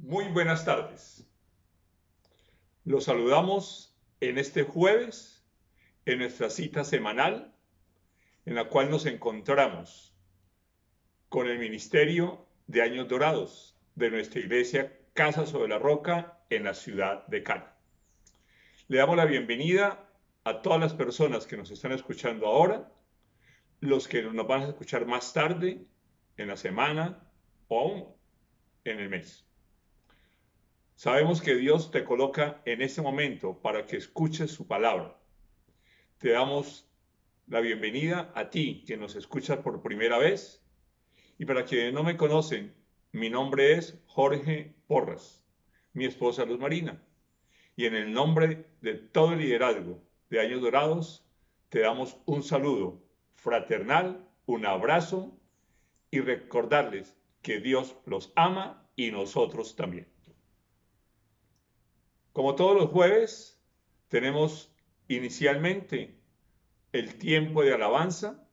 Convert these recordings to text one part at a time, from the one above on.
Muy buenas tardes. Los saludamos en este jueves, en nuestra cita semanal, en la cual nos encontramos con el Ministerio de Años Dorados de nuestra iglesia Casa sobre la Roca en la ciudad de Cali. Le damos la bienvenida a todas las personas que nos están escuchando ahora, los que nos van a escuchar más tarde, en la semana o aún en el mes. Sabemos que Dios te coloca en este momento para que escuches su palabra. Te damos la bienvenida a ti que nos escuchas por primera vez. Y para quienes no me conocen, mi nombre es Jorge Porras, mi esposa Luz Marina. Y en el nombre de todo el liderazgo de Años Dorados, te damos un saludo fraternal, un abrazo y recordarles que Dios los ama y nosotros también. Como todos los jueves, tenemos inicialmente el tiempo de alabanza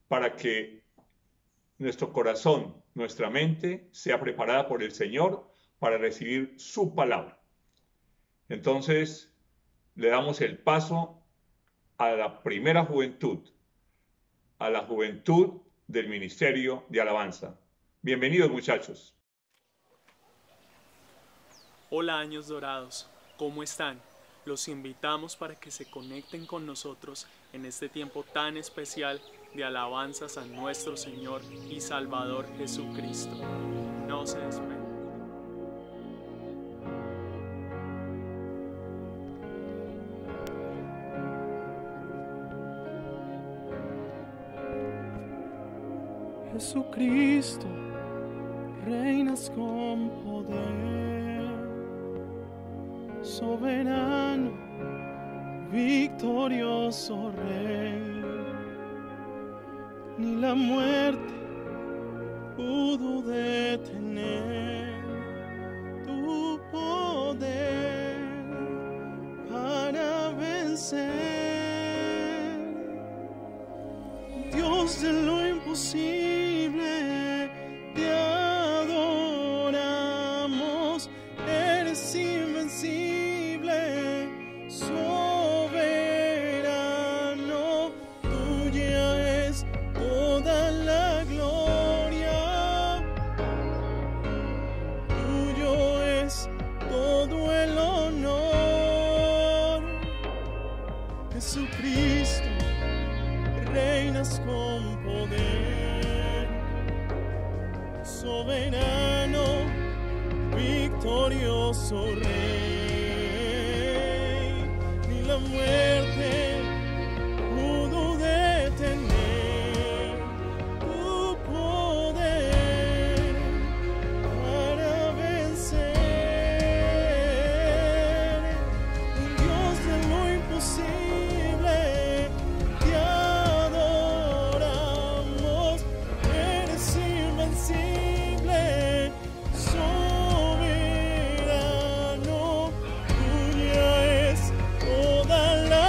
para que nuestro corazón, nuestra mente sea preparada por el Señor para recibir su palabra. Entonces, le damos el paso a la primera juventud, a la juventud del Ministerio de Alabanza. Bienvenidos, muchachos. Hola, Años Dorados. ¿Cómo están? Los invitamos para que se conecten con nosotros en este tiempo tan especial de alabanzas a nuestro Señor y Salvador Jesucristo. No se despeguen. Jesucristo, reinas con poder. Soberano, victorioso Rey, ni la muerte pudo detener tu poder para vencer. Dios de lo imposible, te adoramos, eres invencible. Soberano, tuya es toda la gloria, tuyo es todo el honor. Jesucristo, reinas con poder, soberano, victorioso Rey. La muerte pudo detener tu poder para vencer. Dios de lo imposible, te adoramos, eres invencible, soberano, tuya es toda la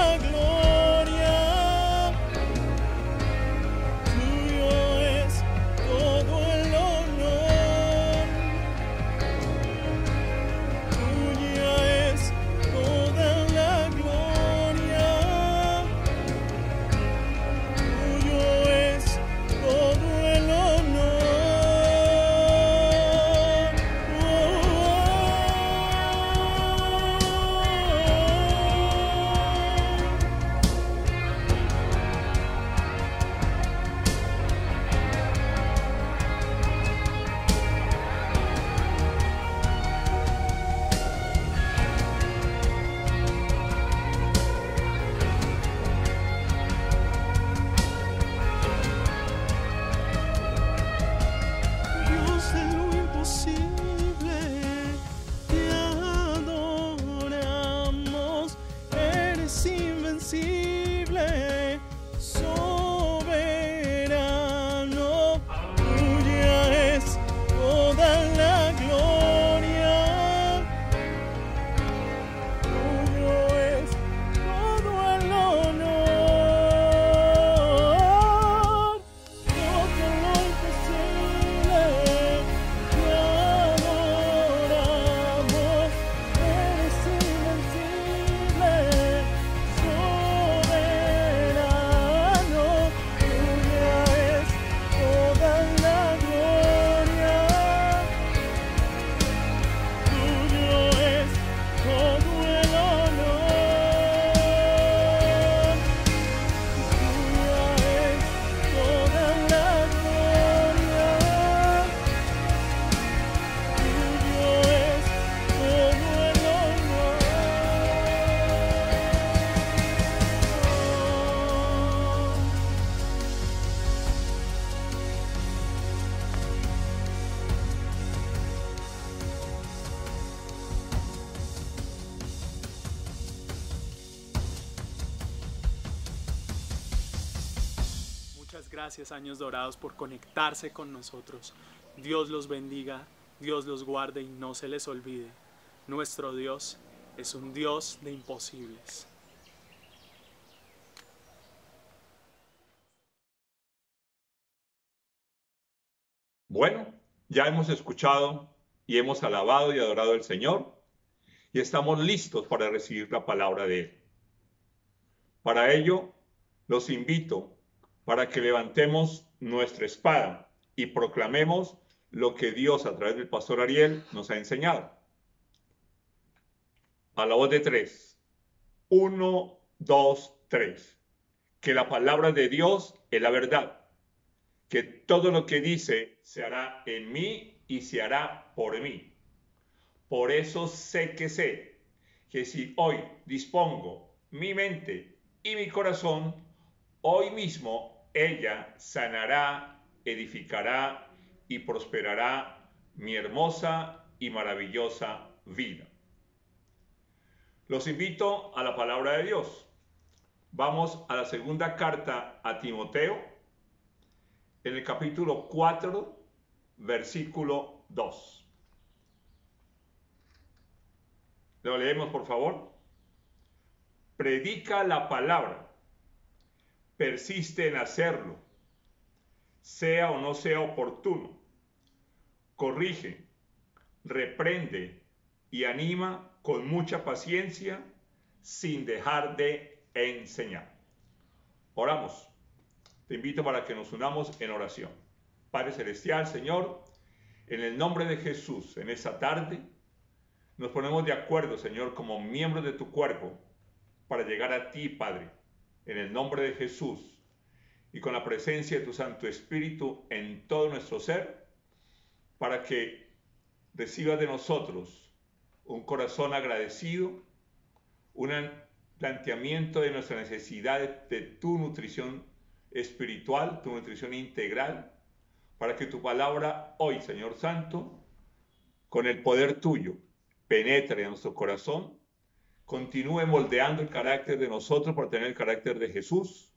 Gracias, Años Dorados, por conectarse con nosotros. Dios los bendiga, Dios los guarde y no se les olvide. Nuestro Dios es un Dios de imposibles. Bueno, ya hemos escuchado y hemos alabado y adorado al Señor y estamos listos para recibir la palabra de Él. Para ello, los invito para que levantemos nuestra espada y proclamemos lo que Dios a través del pastor Ariel nos ha enseñado. A la voz de 3. 1, 2, 3. Que la palabra de Dios es la verdad. Que todo lo que dice se hará en mí y se hará por mí. Por eso sé que si hoy dispongo mi mente y mi corazón, hoy mismo ella sanará, edificará y prosperará mi hermosa y maravillosa vida. Los invito a la palabra de Dios. Vamos a la segunda carta a Timoteo, en el capítulo 4, versículo 2. Lo leemos, por favor. Predica la palabra, persiste en hacerlo, sea o no sea oportuno, corrige, reprende y anima con mucha paciencia, sin dejar de enseñar. Oramos. Te invito para que nos unamos en oración. Padre Celestial, Señor, en el nombre de Jesús, en esta tarde, nos ponemos de acuerdo, Señor, como miembros de tu cuerpo, para llegar a ti, Padre, en el nombre de Jesús, y con la presencia de tu Santo Espíritu en todo nuestro ser, para que recibas de nosotros un corazón agradecido, un planteamiento de nuestra necesidad de tu nutrición espiritual, tu nutrición integral, para que tu palabra hoy, Señor Santo, con el poder tuyo, penetre en nuestro corazón, continúe moldeando el carácter de nosotros para tener el carácter de Jesús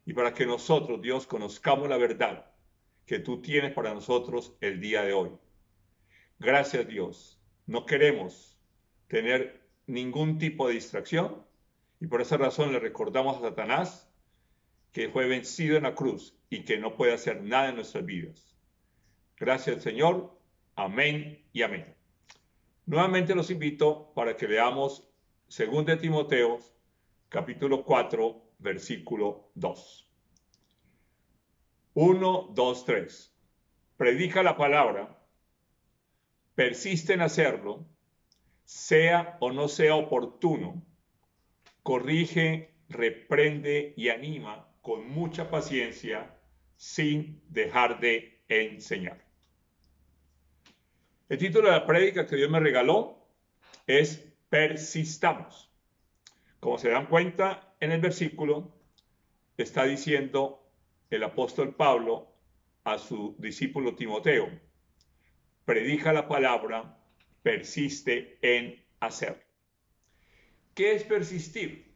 y para que nosotros, Dios, conozcamos la verdad que tú tienes para nosotros el día de hoy. Gracias, Dios. No queremos tener ningún tipo de distracción y por esa razón le recordamos a Satanás que fue vencido en la cruz y que no puede hacer nada en nuestras vidas. Gracias, Señor. Amén y amén. Nuevamente los invito para que leamos 2 Timoteo, capítulo 4, versículo 2. 1, 2, 3. Predica la palabra, persiste en hacerlo, sea o no sea oportuno, corrige, reprende y anima con mucha paciencia, sin dejar de enseñar. El título de la prédica que Dios me regaló es Persistamos. Como se dan cuenta, en el versículo está diciendo el apóstol Pablo a su discípulo Timoteo: predica la palabra, persiste en hacerlo. ¿Qué es persistir?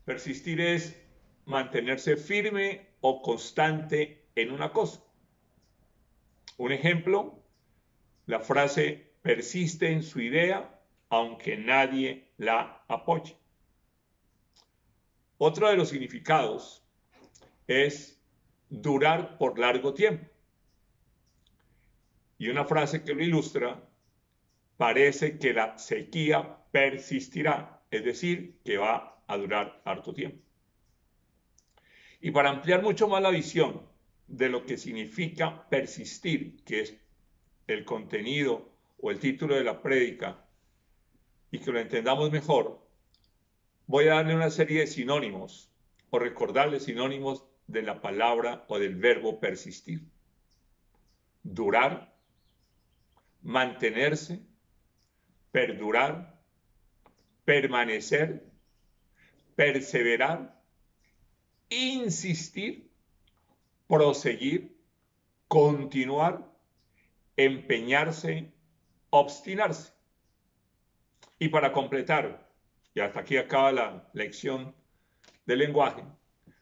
Persistir es mantenerse firme o constante en una cosa. Un ejemplo, la frase persiste en su idea aunque nadie la apoye. Otro de los significados es durar por largo tiempo. Y una frase que lo ilustra, parece que la sequía persistirá, es decir, que va a durar harto tiempo. Y para ampliar mucho más la visión de lo que significa persistir, que es el contenido o el título de la prédica, y que lo entendamos mejor, voy a darle una serie de sinónimos o recordarle sinónimos de la palabra o del verbo persistir. Durar, mantenerse, perdurar, permanecer, perseverar, insistir, proseguir, continuar, empeñarse, obstinarse. Y para completar, y hasta aquí acaba la lección del lenguaje,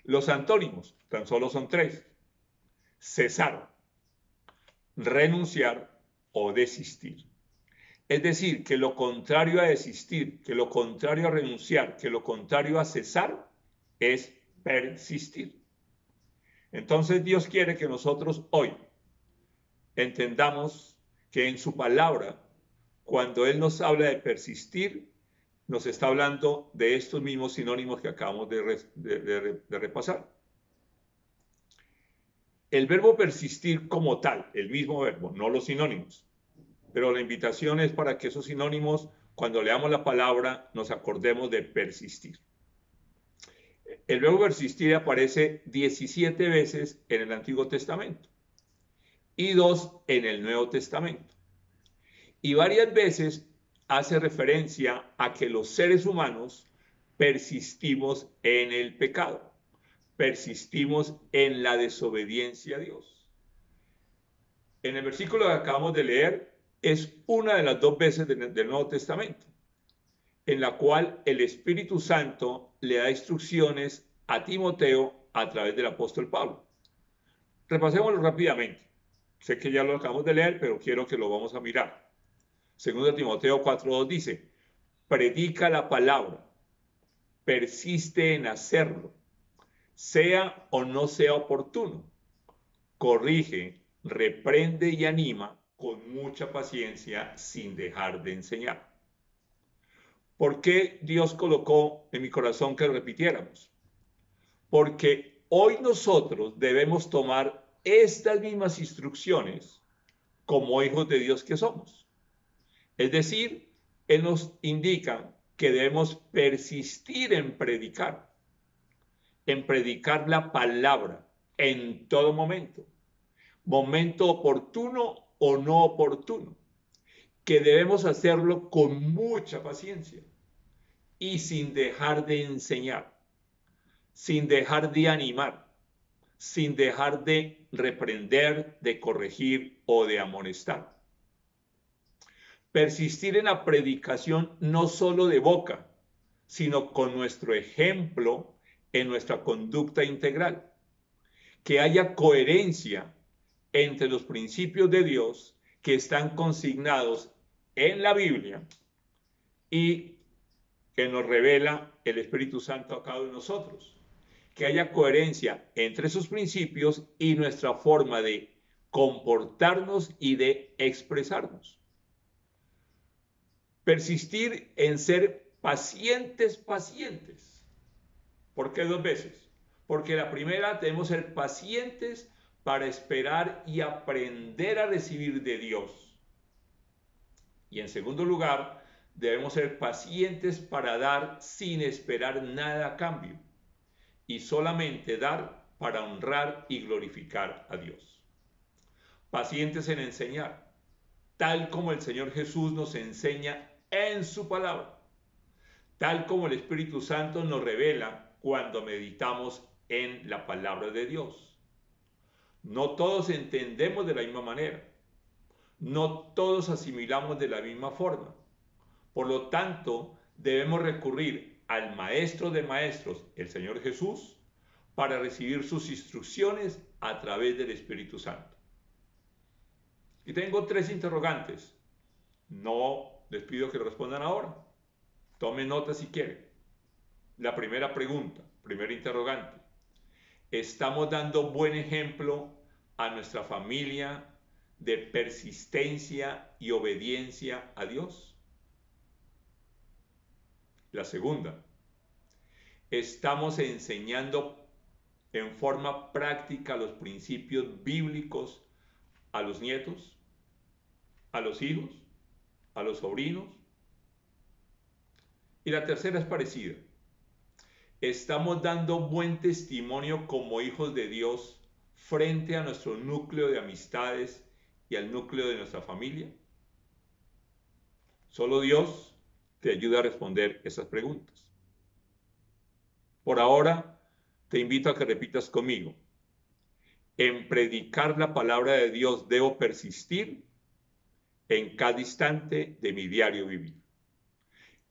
Los antónimos tan solo son 3. Cesar, renunciar o desistir. Es decir, que lo contrario a desistir, que lo contrario a renunciar, que lo contrario a cesar es persistir. Entonces Dios quiere que nosotros hoy entendamos que en su palabra, cuando Él nos habla de persistir, nos está hablando de estos mismos sinónimos que acabamos de repasar. El verbo persistir como tal, el mismo verbo, no los sinónimos. Pero la invitación es para que esos sinónimos, cuando leamos la palabra, nos acordemos de persistir. El verbo persistir aparece 17 veces en el Antiguo Testamento y 2 en el Nuevo Testamento. Y varias veces hace referencia a que los seres humanos persistimos en el pecado, persistimos en la desobediencia a Dios. En el versículo que acabamos de leer es una de las 2 veces del Nuevo Testamento, en la cual el Espíritu Santo le da instrucciones a Timoteo a través del apóstol Pablo. Repasémoslo rápidamente. Sé que ya lo acabamos de leer, pero quiero que lo vamos a mirar. Segundo Timoteo 4:2 dice, predica la palabra, persiste en hacerlo, sea o no sea oportuno, corrige, reprende y anima con mucha paciencia sin dejar de enseñar. ¿Por qué Dios colocó en mi corazón que lo repitiéramos? Porque hoy nosotros debemos tomar estas mismas instrucciones como hijos de Dios que somos. Es decir, Él nos indica que debemos persistir en predicar la palabra en todo momento, momento oportuno o no oportuno, que debemos hacerlo con mucha paciencia y sin dejar de enseñar, sin dejar de animar, sin dejar de reprender, de corregir o de amonestar. Persistir en la predicación no solo de boca, sino con nuestro ejemplo en nuestra conducta integral. Que haya coherencia entre los principios de Dios que están consignados en la Biblia y que nos revela el Espíritu Santo a cada uno de nosotros. Que haya coherencia entre esos principios y nuestra forma de comportarnos y de expresarnos. Persistir en ser pacientes. ¿Por qué 2 veces? Porque la primera, debemos ser pacientes para esperar y aprender a recibir de Dios. Y en segundo lugar, debemos ser pacientes para dar sin esperar nada a cambio y solamente dar para honrar y glorificar a Dios. Pacientes en enseñar, tal como el Señor Jesús nos enseña en su palabra, tal como el Espíritu Santo nos revela cuando meditamos en la palabra de Dios. No todos entendemos de la misma manera, no todos asimilamos de la misma forma. Por lo tanto, debemos recurrir al Maestro de Maestros, el Señor Jesús, para recibir sus instrucciones a través del Espíritu Santo. Y tengo 3 interrogantes. No les pido que respondan ahora. Tomen nota si quieren. La primera pregunta, primer interrogante. ¿Estamos dando buen ejemplo a nuestra familia de persistencia y obediencia a Dios? La segunda, ¿estamos enseñando en forma práctica los principios bíblicos a los nietos, a los hijos, a los sobrinos? Y la tercera es parecida. ¿Estamos dando buen testimonio como hijos de Dios frente a nuestro núcleo de amistades y al núcleo de nuestra familia? Solo Dios te ayuda a responder esas preguntas. Por ahora, te invito a que repitas conmigo. En predicar la palabra de Dios debo persistir en cada instante de mi diario vivir.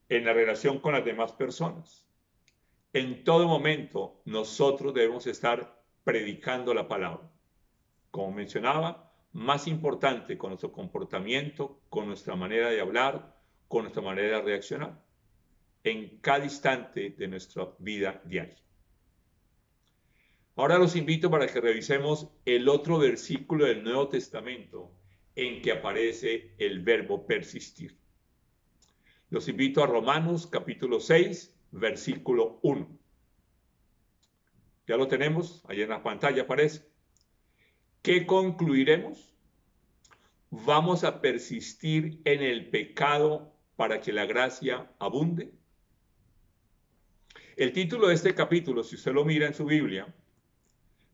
En la relación con las demás personas, en todo momento nosotros debemos estar predicando la palabra. Como mencionaba, más importante con nuestro comportamiento, con nuestra manera de hablar, con nuestra manera de reaccionar, en cada instante de nuestra vida diaria. Ahora los invito para que revisemos el otro versículo del Nuevo Testamento en que aparece el verbo persistir. Los invito a Romanos capítulo 6, versículo 1. Ya lo tenemos, ahí en la pantalla aparece. ¿Qué concluiremos? ¿Vamos a persistir en el pecado para que la gracia abunde? El título de este capítulo, si usted lo mira en su Biblia,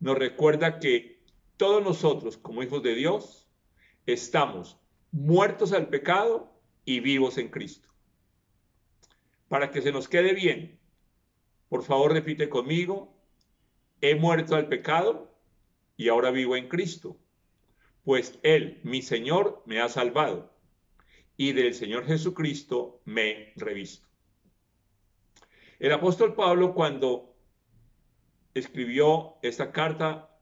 nos recuerda que todos nosotros, como hijos de Dios, estamos muertos al pecado y vivos en Cristo. Para que se nos quede bien, por favor repite conmigo: he muerto al pecado y ahora vivo en Cristo, pues Él, mi Señor, me ha salvado y del Señor Jesucristo me he revisto. El apóstol Pablo, cuando escribió esta carta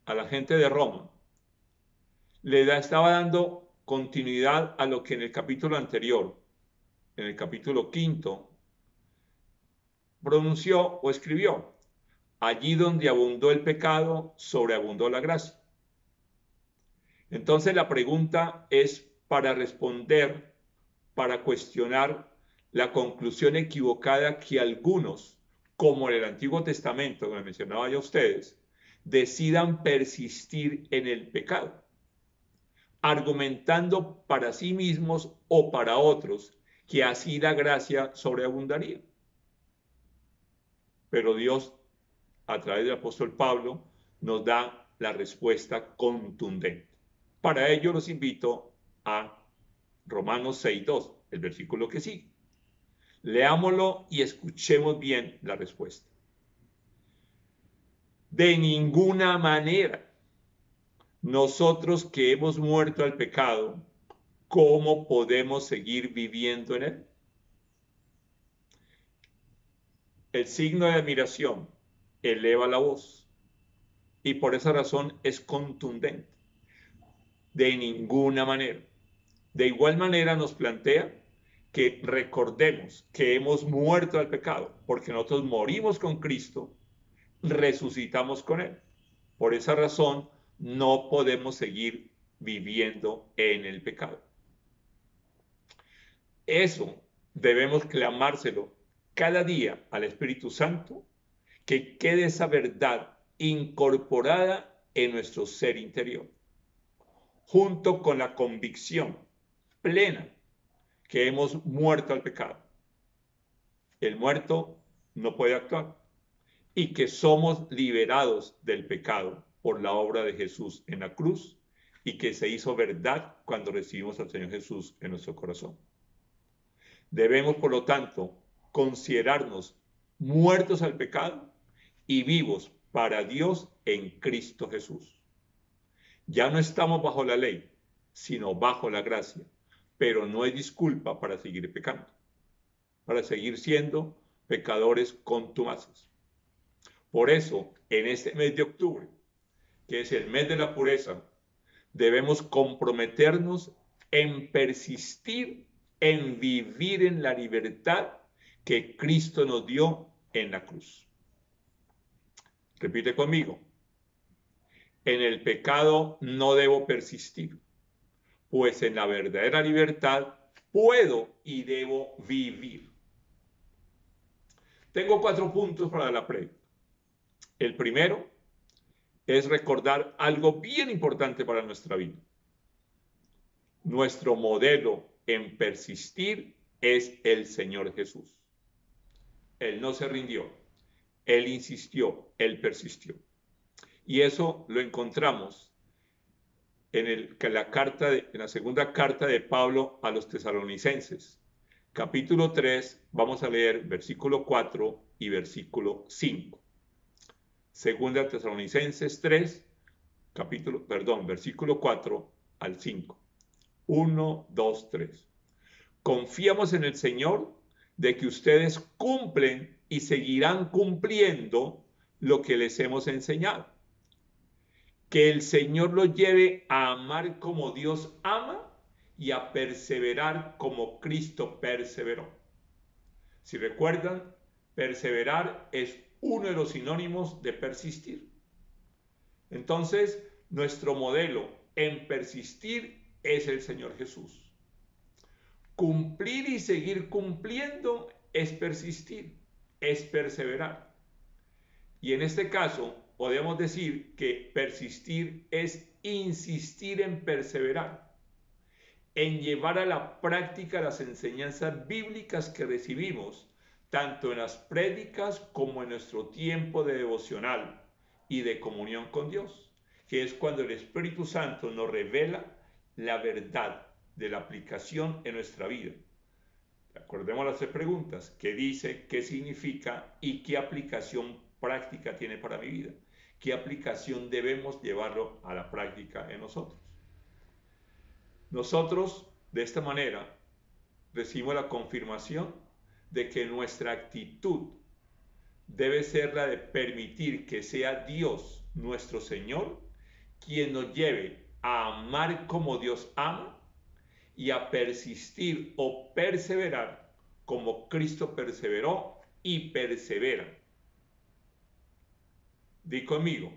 a la gente de Roma, estaba dando continuidad a lo que en el capítulo anterior, en el capítulo 5, pronunció o escribió: allí donde abundó el pecado, sobreabundó la gracia. Entonces la pregunta es para responder, para cuestionar la conclusión equivocada que algunos, como en el Antiguo Testamento, como mencionaba yo a ustedes, decidan persistir en el pecado, argumentando para sí mismos o para otros que así la gracia sobreabundaría. Pero Dios, a través del apóstol Pablo, nos da la respuesta contundente. Para ello los invito a Romanos 6:2, el versículo que sigue. Leámoslo y escuchemos bien la respuesta. De ninguna manera, nosotros que hemos muerto al pecado, ¿cómo podemos seguir viviendo en él? El signo de admiración eleva la voz y por esa razón es contundente. De ninguna manera. De igual manera nos plantea que recordemos que hemos muerto al pecado, porque nosotros morimos con Cristo, resucitamos con Él. Por esa razón no podemos seguir viviendo en el pecado. Eso debemos clamárselo cada día al Espíritu Santo, que quede esa verdad incorporada en nuestro ser interior, junto con la convicción plena que hemos muerto al pecado. El muerto no puede actuar y que somos liberados del pecado por la obra de Jesús en la cruz y que se hizo verdad cuando recibimos al Señor Jesús en nuestro corazón. Debemos, por lo tanto, considerarnos muertos al pecado y vivos para Dios en Cristo Jesús. Ya no estamos bajo la ley, sino bajo la gracia, pero no hay disculpa para seguir pecando, para seguir siendo pecadores contumaces. Por eso, en este mes de octubre, que es el mes de la pureza, debemos comprometernos en persistir en vivir en la libertad que Cristo nos dio en la cruz. Repite conmigo: en el pecado no debo persistir, pues en la verdadera libertad puedo y debo vivir. Tengo 4 puntos para la prédica. El primero es recordar algo bien importante para nuestra vida. Nuestro modelo en persistir es el Señor Jesús. Él no se rindió, Él insistió, Él persistió. Y eso lo encontramos en la segunda carta de Pablo a los tesalonicenses, capítulo 3, vamos a leer versículo 4 y versículo 5. Segunda Tesalonicenses 3, versículo 4 al 5. 1, 2, 3. Confiamos en el Señor de que ustedes cumplen y seguirán cumpliendo lo que les hemos enseñado. Que el Señor los lleve a amar como Dios ama y a perseverar como Cristo perseveró. Si recuerdan, perseverar es uno de los sinónimos de persistir. Entonces, nuestro modelo en persistir es el Señor Jesús. Cumplir y seguir cumpliendo es persistir, es perseverar. Y en este caso, podemos decir que persistir es insistir en perseverar, en llevar a la práctica las enseñanzas bíblicas que recibimos, tanto en las prédicas como en nuestro tiempo de devocional y de comunión con Dios, que es cuando el Espíritu Santo nos revela la verdad de la aplicación en nuestra vida. Acordemos las 3 preguntas: ¿qué dice? ¿Qué significa? ¿Y qué aplicación práctica tiene para mi vida? ¿Qué aplicación debemos llevarlo a la práctica en nosotros? Nosotros, de esta manera, recibimos la confirmación de que nuestra actitud debe ser la de permitir que sea Dios, nuestro Señor, quien nos lleve a amar como Dios ama y a persistir o perseverar como Cristo perseveró y persevera. Di conmigo: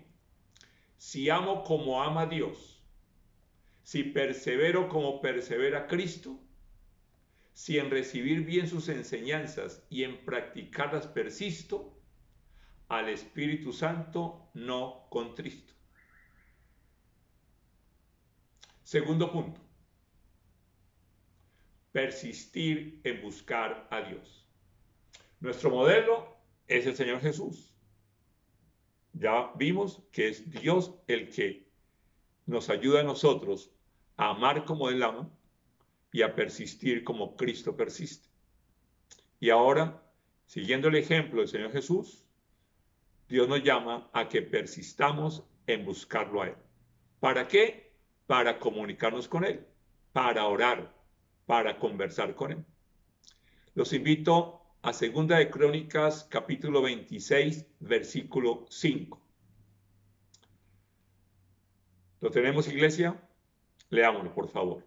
si amo como ama Dios, si persevero como persevera Cristo, si en recibir bien sus enseñanzas y en practicarlas persisto, al Espíritu Santo no contristo. Segundo punto: persistir en buscar a Dios. Nuestro modelo es el Señor Jesús. Ya vimos que es Dios el que nos ayuda a nosotros a amar como Él ama y a persistir como Cristo persiste. Y ahora, siguiendo el ejemplo del Señor Jesús, Dios nos llama a que persistamos en buscarlo a Él. ¿Para qué? Para comunicarnos con Él, para orar, para conversar con Él. Los invito a 2 de Crónicas, capítulo 26, versículo 5. ¿Lo tenemos, iglesia? Leámoslo, por favor.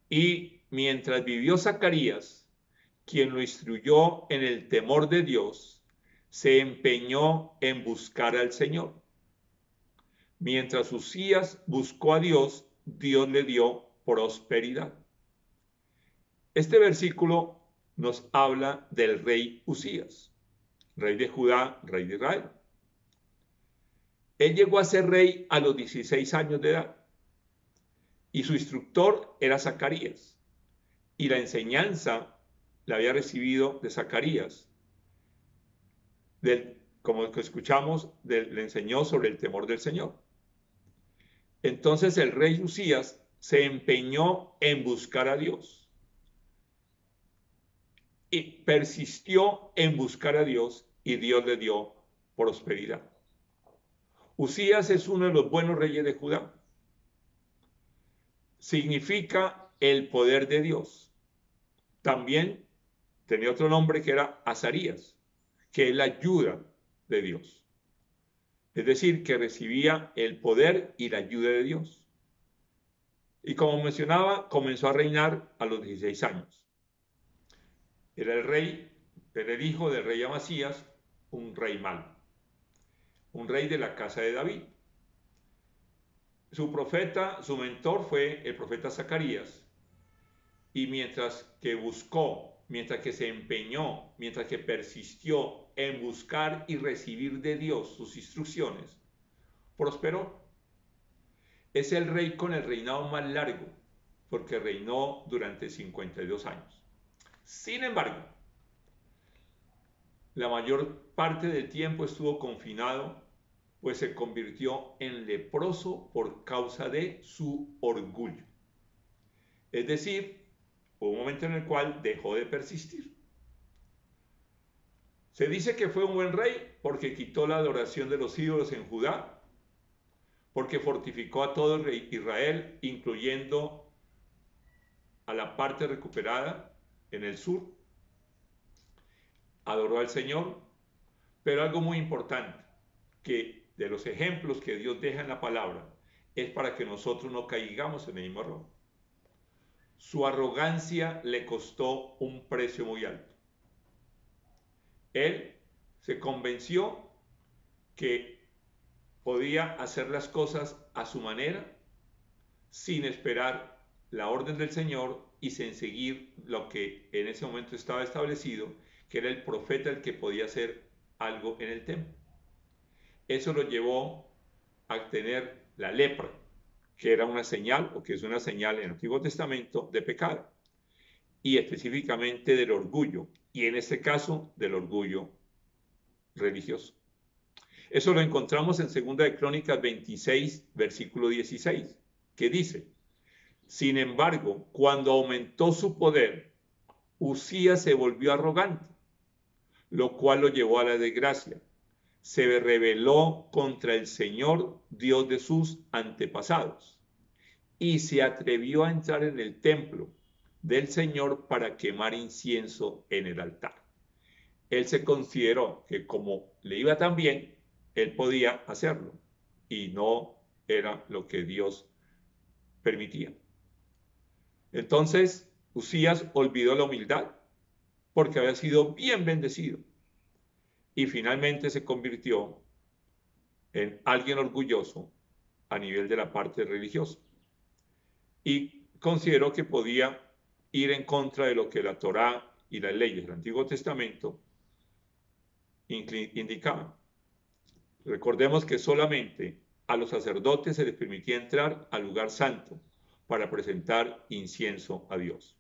Y mientras vivió Zacarías, quien lo instruyó en el temor de Dios, se empeñó en buscar al Señor. Mientras Uzías buscó a Dios, Dios le dio prosperidad. Este versículo nos habla del rey Uzías, rey de Judá, rey de Israel. Él llegó a ser rey a los 16 años de edad y su instructor era Zacarías, y la enseñanza la había recibido de Zacarías, como que escuchamos, le enseñó sobre el temor del Señor. Entonces el rey Uzías se empeñó en buscar a Dios y persistió en buscar a Dios, y Dios le dio prosperidad. Uzías es uno de los buenos reyes de Judá. Significa el poder de Dios. También tenía otro nombre que era Azarías, que es la ayuda de Dios. Es decir, que recibía el poder y la ayuda de Dios. Y como mencionaba, comenzó a reinar a los 16 años. Era el hijo del rey Amasías, un rey malo, un rey de la casa de David. Su profeta, su mentor fue el profeta Zacarías, y mientras que buscó, mientras que se empeñó, mientras que persistió en buscar y recibir de Dios sus instrucciones, prosperó. Es el rey con el reinado más largo, porque reinó durante 52 años. Sin embargo, la mayor parte del tiempo estuvo confinado, pues se convirtió en leproso por causa de su orgullo. Es decir, hubo un momento en el cual dejó de persistir. Se dice que fue un buen rey porque quitó la adoración de los ídolos en Judá, porque fortificó a todo Israel, incluyendo a la parte recuperada en el sur, adoró al Señor, pero algo muy importante, que de los ejemplos que Dios deja en la palabra, es para que nosotros no caigamos en el mismo error. Su arrogancia le costó un precio muy alto. Él se convenció que podía hacer las cosas a su manera, sin esperar la orden del Señor y sin seguir lo que en ese momento estaba establecido, que era el profeta el que podía hacer algo en el templo. Eso lo llevó a tener la lepra, que era una señal, o que es una señal en el Antiguo Testamento de pecado, y específicamente del orgullo, y en este caso del orgullo religioso. Eso lo encontramos en 2 de Crónicas 26, versículo 16, que dice: sin embargo, cuando aumentó su poder, Uzías se volvió arrogante, lo cual lo llevó a la desgracia. Se rebeló contra el Señor, Dios de sus antepasados, y se atrevió a entrar en el templo del Señor para quemar incienso en el altar. Él se consideró que como le iba tan bien, él podía hacerlo, y no era lo que Dios permitía. Entonces, Uzías olvidó la humildad, porque había sido bien bendecido, y finalmente se convirtió en alguien orgulloso a nivel de la parte religiosa, y consideró que podía ir en contra de lo que la Torá y las leyes del Antiguo Testamento indicaban. Recordemos que solamente a los sacerdotes se les permitía entrar al lugar santo para presentar incienso a Dios.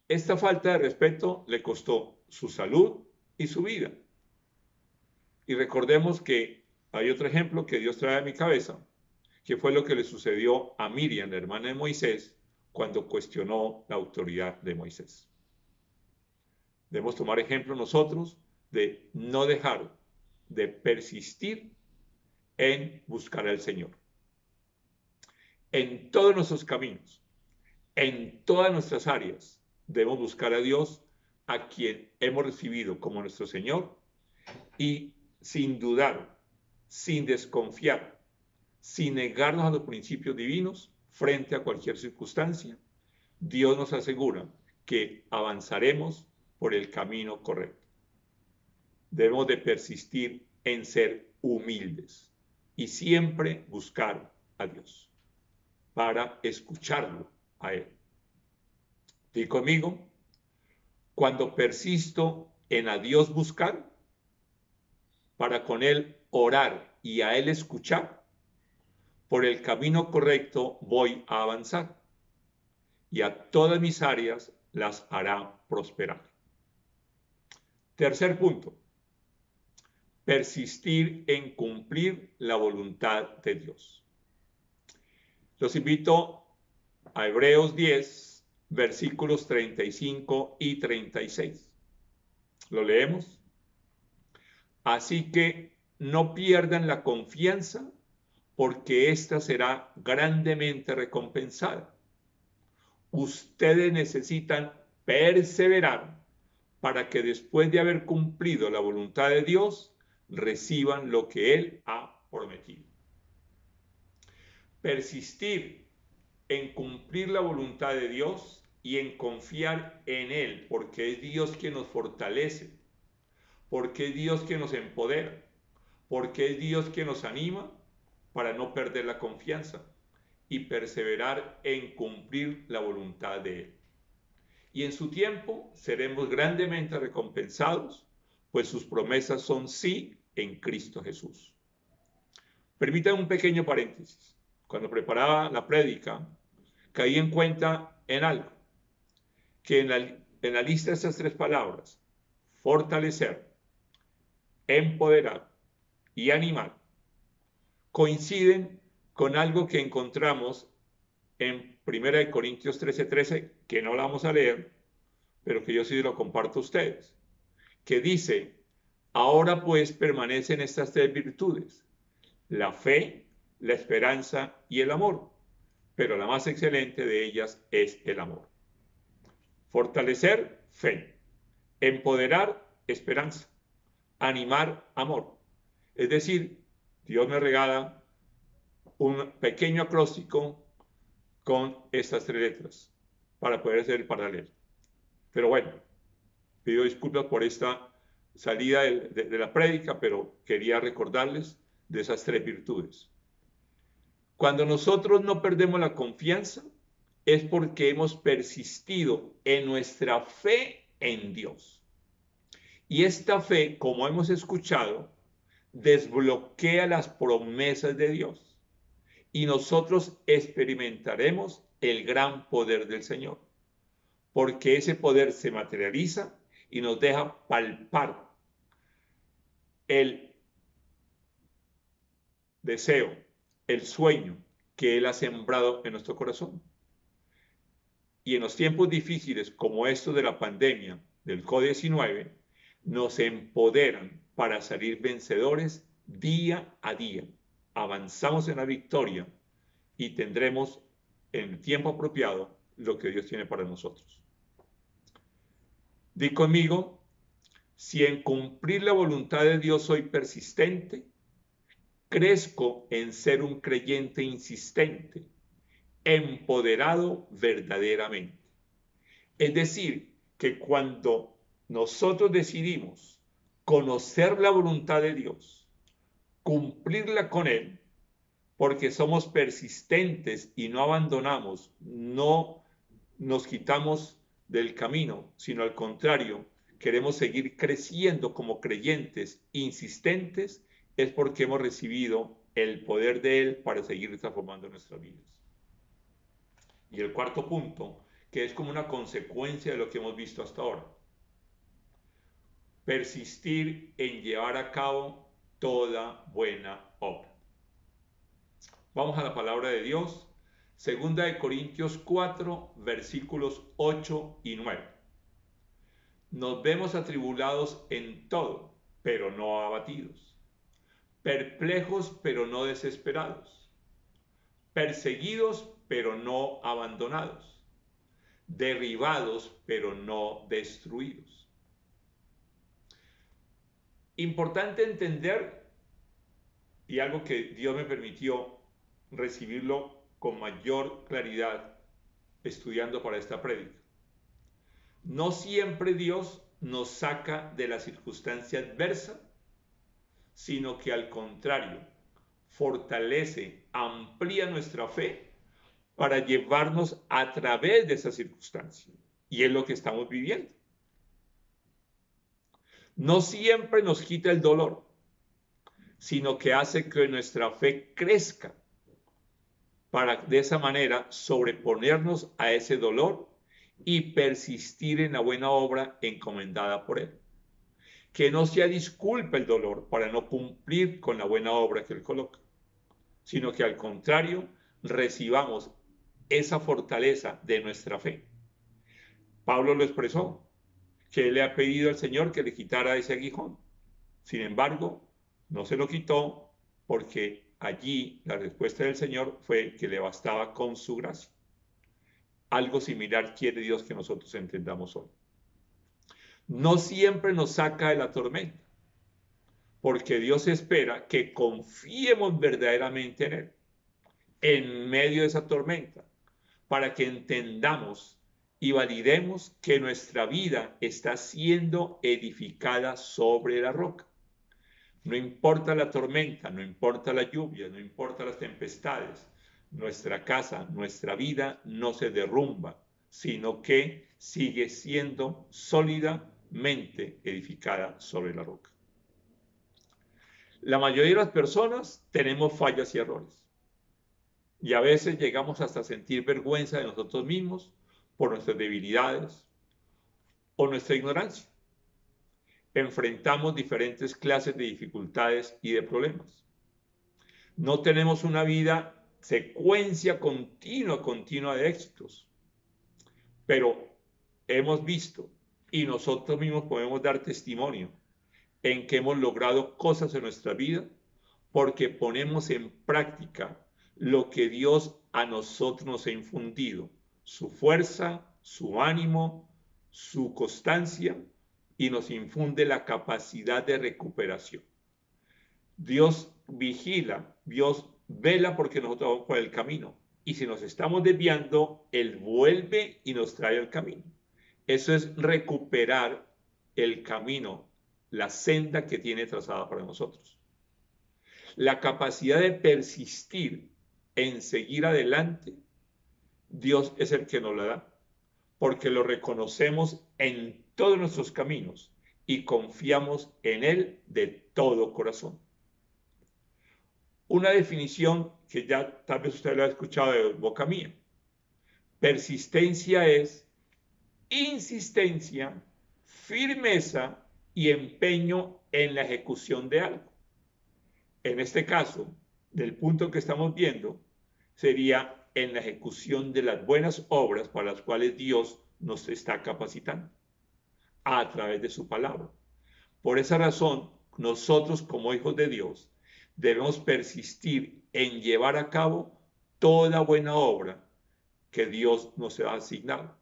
Esta falta de respeto le costó su salud y su vida. Y recordemos que hay otro ejemplo que Dios trae a mi cabeza, que fue lo que le sucedió a Miriam, la hermana de Moisés, cuando cuestionó la autoridad de Moisés. Debemos tomar ejemplo nosotros de no dejar de persistir en buscar al Señor. En todos nuestros caminos, en todas nuestras áreas, debemos buscar a Dios, a quien hemos recibido como nuestro Señor, y sin dudar, sin desconfiar, sin negarnos a los principios divinos frente a cualquier circunstancia, Dios nos asegura que avanzaremos por el camino correcto. Debemos de persistir en ser humildes y siempre buscar a Dios para escucharlo a Él. Di conmigo: cuando persisto en a Dios buscar, para con Él orar y a Él escuchar, por el camino correcto voy a avanzar, y a todas mis áreas las hará prosperar. Tercer punto: persistir en cumplir la voluntad de Dios. Los invito a Hebreos 10, versículos 35 y 36. ¿Lo leemos? Así que no pierdan la confianza, porque ésta será grandemente recompensada. Ustedes necesitan perseverar para que después de haber cumplido la voluntad de Dios, reciban lo que Él ha prometido. Persistir en cumplir la voluntad de Dios y en confiar en Él, porque es Dios quien nos fortalece, porque es Dios quien nos empodera, porque es Dios quien nos anima para no perder la confianza y perseverar en cumplir la voluntad de Él. Y en su tiempo seremos grandemente recompensados, pues sus promesas son sí en Cristo Jesús. Permítanme un pequeño paréntesis. Cuando preparaba la prédica, caí en cuenta en algo, que en la lista de estas tres palabras, fortalecer, empoderar y animar, coinciden con algo que encontramos en 1 Corintios 13:13, que no la vamos a leer, pero que yo sí lo comparto a ustedes, que dice: ahora pues permanecen estas tres virtudes, la fe, la esperanza y el amor, pero la más excelente de ellas es el amor. Fortalecer, fe. empoderar, esperanza, animar, amor. Es decir, Dios me regala un pequeño acróstico con estas 3 letras para poder hacer el paralelo. Pero bueno, pido disculpas por esta salida de la prédica, pero quería recordarles de esas 3 virtudes. Cuando nosotros no perdemos la confianza, es porque hemos persistido en nuestra fe en Dios. Y esta fe, como hemos escuchado, desbloquea las promesas de Dios. Y nosotros experimentaremos el gran poder del Señor. Porque ese poder se materializa y nos deja palpar el deseo, el sueño que Él ha sembrado en nuestro corazón. Y en los tiempos difíciles como estos de la pandemia, del COVID-19, nos empoderan para salir vencedores día a día. Avanzamos en la victoria y tendremos en el tiempo apropiado lo que Dios tiene para nosotros. Di conmigo, si en cumplir la voluntad de Dios soy persistente, crezco en ser un creyente insistente, empoderado verdaderamente. Es decir, que cuando nosotros decidimos conocer la voluntad de Dios, cumplirla con Él, porque somos persistentes y no abandonamos, no nos quitamos del camino, sino al contrario, queremos seguir creciendo como creyentes insistentes, es porque hemos recibido el poder de Él para seguir transformando nuestras vidas. Y el cuarto punto, que es como una consecuencia de lo que hemos visto hasta ahora. Persistir en llevar a cabo toda buena obra. Vamos a la palabra de Dios. Segunda de Corintios 4, versículos 8 y 9. Nos vemos atribulados en todo, pero no abatidos. Perplejos, pero no desesperados. Perseguidos, pero no abandonados. Derribados, pero no destruidos. Importante entender, y algo que Dios me permitió recibirlo con mayor claridad estudiando para esta prédica. No siempre Dios nos saca de la circunstancia adversa, sino que al contrario, fortalece, amplía nuestra fe para llevarnos a través de esa circunstancia. Y es lo que estamos viviendo. No siempre nos quita el dolor, sino que hace que nuestra fe crezca para de esa manera sobreponernos a ese dolor y persistir en la buena obra encomendada por Él. Que no sea disculpa el dolor para no cumplir con la buena obra que Él coloca, sino que al contrario recibamos esa fortaleza de nuestra fe. Pablo lo expresó, que él le ha pedido al Señor que le quitara ese aguijón. Sin embargo, no se lo quitó porque allí la respuesta del Señor fue que le bastaba con su gracia. Algo similar quiere Dios que nosotros entendamos hoy. No siempre nos saca de la tormenta, porque Dios espera que confiemos verdaderamente en Él, en medio de esa tormenta, para que entendamos y validemos que nuestra vida está siendo edificada sobre la roca. No importa la tormenta, no importa la lluvia, no importa las tempestades, nuestra casa, nuestra vida no se derrumba, sino que sigue siendo sólidamente edificada sobre la roca. La mayoría de las personas tenemos fallas y errores. Y a veces llegamos hasta sentir vergüenza de nosotros mismos por nuestras debilidades o nuestra ignorancia. Enfrentamos diferentes clases de dificultades y de problemas. No tenemos una vida secuencia continua de éxitos. Pero hemos visto y nosotros mismos podemos dar testimonio en que hemos logrado cosas en nuestra vida porque ponemos en práctica lo que Dios a nosotros nos ha infundido, su fuerza, su ánimo, su constancia, y nos infunde la capacidad de recuperación. Dios vigila, Dios vela porque nosotros vamos por el camino. Y si nos estamos desviando, Él vuelve y nos trae al camino. Eso es recuperar el camino, la senda que tiene trazada para nosotros. La capacidad de persistir en seguir adelante, Dios es el que nos la da, porque lo reconocemos en todos nuestros caminos y confiamos en Él de todo corazón. Una definición que ya tal vez usted lo ha escuchado de boca mía. Persistencia es insistencia, firmeza y empeño en la ejecución de algo. En este caso, del punto que estamos viendo, sería en la ejecución de las buenas obras para las cuales Dios nos está capacitando a través de su palabra. Por esa razón, nosotros como hijos de Dios debemos persistir en llevar a cabo toda buena obra que Dios nos ha asignado.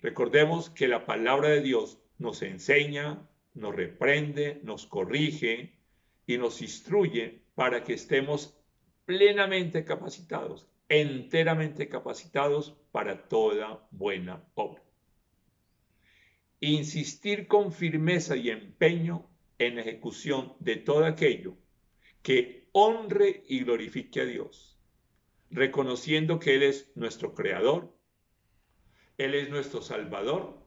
Recordemos que la palabra de Dios nos enseña, nos reprende, nos corrige y nos instruye para que estemos plenamente capacitados, enteramente capacitados para toda buena obra. Insistir con firmeza y empeño en la ejecución de todo aquello que honre y glorifique a Dios, reconociendo que Él es nuestro Creador, Él es nuestro Salvador,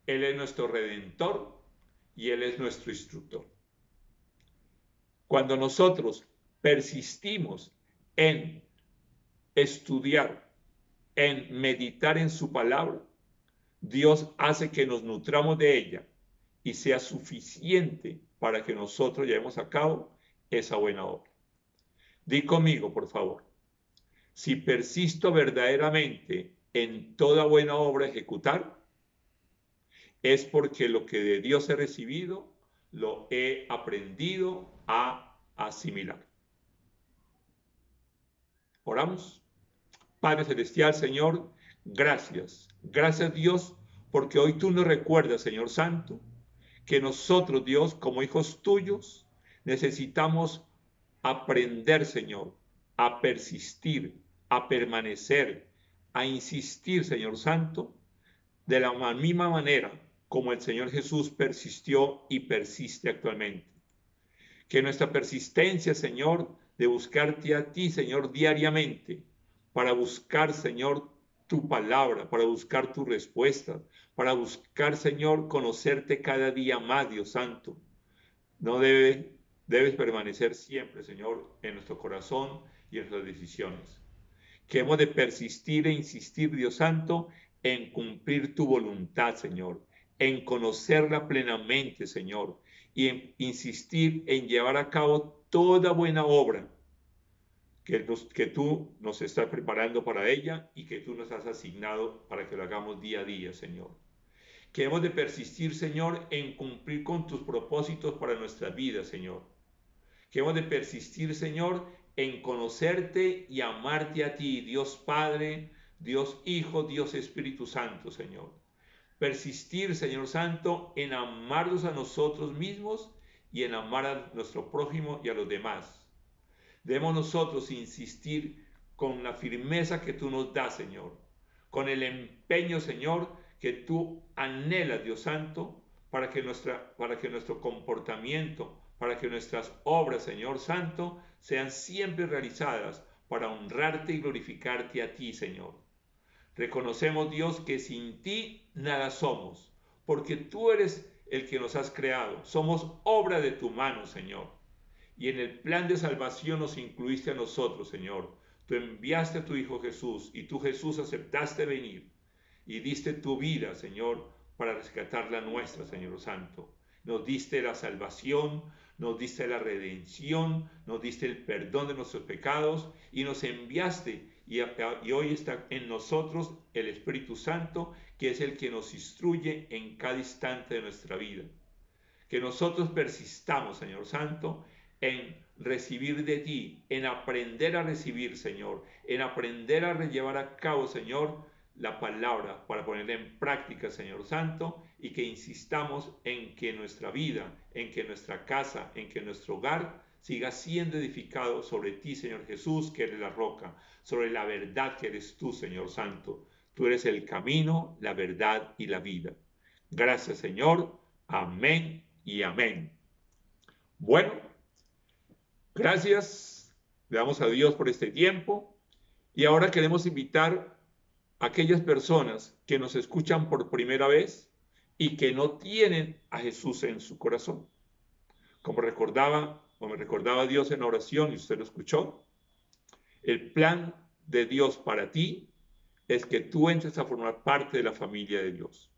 Él es nuestro Redentor y Él es nuestro instructor. Cuando nosotros persistimos en estudiar, en meditar en su palabra, Dios hace que nos nutramos de ella y sea suficiente para que nosotros llevemos a cabo esa buena obra. Di conmigo, por favor. Si persisto verdaderamente en toda buena obra ejecutar, es porque lo que de Dios he recibido, lo he aprendido a asimilar. Oramos. Padre Celestial, Señor, gracias. Gracias, Dios, porque hoy tú nos recuerdas, Señor Santo, que nosotros, Dios, como hijos tuyos, necesitamos aprender, Señor, a persistir, a permanecer, a insistir, Señor Santo, de la misma manera como el Señor Jesús persistió y persiste actualmente. Que nuestra persistencia, Señor, de buscarte a ti, Señor, diariamente, para buscar, Señor, tu palabra, para buscar tus respuestas, para buscar, Señor, conocerte cada día más, Dios Santo. No debes permanecer siempre, Señor, en nuestro corazón y en nuestras decisiones. Que hemos de persistir e insistir, Dios Santo, en cumplir tu voluntad, Señor, en conocerla plenamente, Señor, y en insistir en llevar a cabo toda buena obra que tú nos estás preparando para ella y que tú nos has asignado para que lo hagamos día a día, Señor. Que hemos de persistir, Señor, en cumplir con tus propósitos para nuestra vida, Señor. Que hemos de persistir, Señor, en conocerte y amarte a ti, Dios Padre, Dios Hijo, Dios Espíritu Santo, Señor. Persistir, Señor Santo, en amarnos a nosotros mismos y en amar a nuestro prójimo y a los demás. Debemos nosotros insistir con la firmeza que tú nos das, Señor, con el empeño, Señor, que tú anhelas, Dios Santo, para que nuestro comportamiento, para que nuestras obras, Señor Santo, sean siempre realizadas para honrarte y glorificarte a ti, Señor. Reconocemos, Dios, que sin ti nada somos, porque tú eres el que nos has creado. Somos obra de tu mano, Señor. Y en el plan de salvación nos incluiste a nosotros, Señor. Tú enviaste a tu Hijo Jesús y tú, Jesús, aceptaste venir y diste tu vida, Señor, para rescatar la nuestra, Señor Santo. Nos diste la salvación, nos diste la redención, nos diste el perdón de nuestros pecados y nos enviaste. Y hoy está en nosotros el Espíritu Santo, que es el que nos instruye en cada instante de nuestra vida. Que nosotros persistamos, Señor Santo, en recibir de ti, en aprender a recibir, Señor, en aprender a llevar a cabo, Señor, la palabra para ponerla en práctica, Señor Santo, y que insistamos en que nuestra vida, en que nuestra casa, en que nuestro hogar siga siendo edificado sobre ti, Señor Jesús, que eres la roca, sobre la verdad que eres tú, Señor Santo. Tú eres el camino, la verdad y la vida. Gracias, Señor. Amén y amén. Bueno, gracias. Le damos a Dios por este tiempo. Y ahora queremos invitar a aquellas personas que nos escuchan por primera vez y que no tienen a Jesús en su corazón. Como me recordaba Dios en oración, y usted lo escuchó, el plan de Dios para ti es que tú entres a formar parte de la familia de Dios,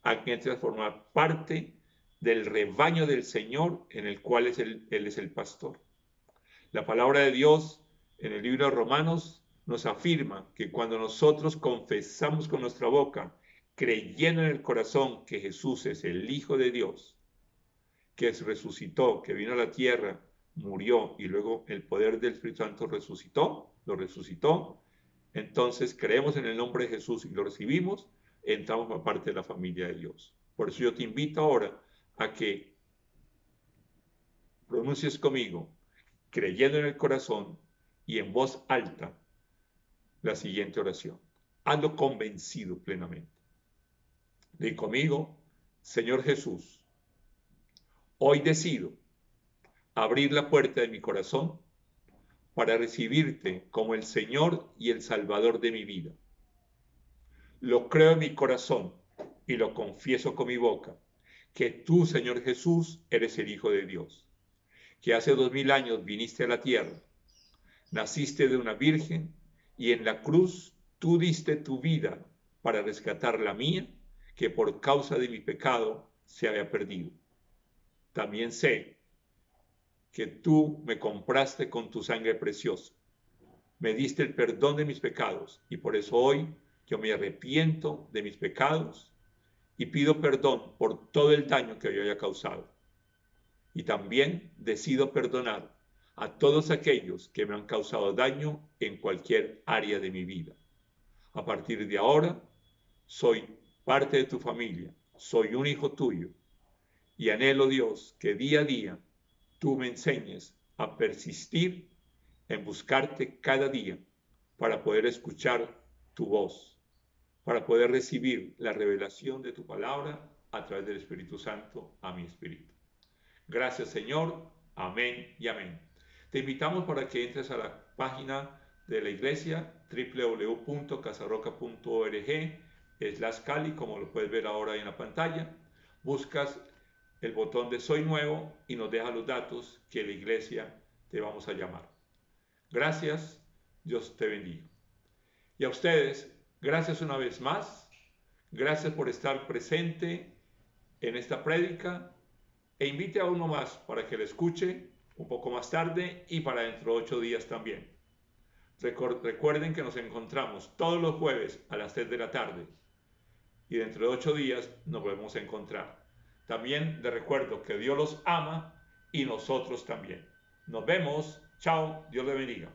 a que entres a formar parte del rebaño del Señor en el cual Él es el pastor. La palabra de Dios en el libro de Romanos nos afirma que cuando nosotros confesamos con nuestra boca, creyendo en el corazón que Jesús es el Hijo de Dios, que resucitó, que vino a la tierra, murió y luego el poder del Espíritu Santo lo resucitó, entonces creemos en el nombre de Jesús y lo recibimos, entramos a parte de la familia de Dios. Por eso yo te invito ahora a que pronuncies conmigo, creyendo en el corazón y en voz alta, la siguiente oración. Hazlo convencido plenamente. Di conmigo, Señor Jesús, hoy decido abrir la puerta de mi corazón para recibirte como el Señor y el Salvador de mi vida. Lo creo en mi corazón y lo confieso con mi boca, que tú, Señor Jesús, eres el Hijo de Dios, que hace 2000 años viniste a la tierra, naciste de una virgen y en la cruz tú diste tu vida para rescatar la mía, que por causa de mi pecado se había perdido. También sé que tú me compraste con tu sangre preciosa, me diste el perdón de mis pecados y por eso hoy yo me arrepiento de mis pecados y pido perdón por todo el daño que yo haya causado. Y también decido perdonar a todos aquellos que me han causado daño en cualquier área de mi vida. A partir de ahora, soy parte de tu familia, soy un hijo tuyo y anhelo, Dios, que día a día tú me enseñes a persistir en buscarte cada día para poder escuchar tu voz, para poder recibir la revelación de tu palabra a través del Espíritu Santo a mi espíritu. Gracias, Señor. Amén y amén. Te invitamos para que entres a la página de la iglesia www.casarroca.org/Cali, como lo puedes ver ahora en la pantalla. Buscas el botón de Soy Nuevo y nos deja los datos que la iglesia te vamos a llamar. Gracias, Dios te bendiga. Y a ustedes, gracias una vez más. Gracias por estar presente en esta prédica e invite a uno más para que le escuche un poco más tarde y para dentro de 8 días también. Recuerden que nos encontramos todos los jueves a las 3 de la tarde y dentro de 8 días nos volvemos a encontrar. También les recuerdo que Dios los ama y nosotros también. Nos vemos. Chao. Dios les bendiga.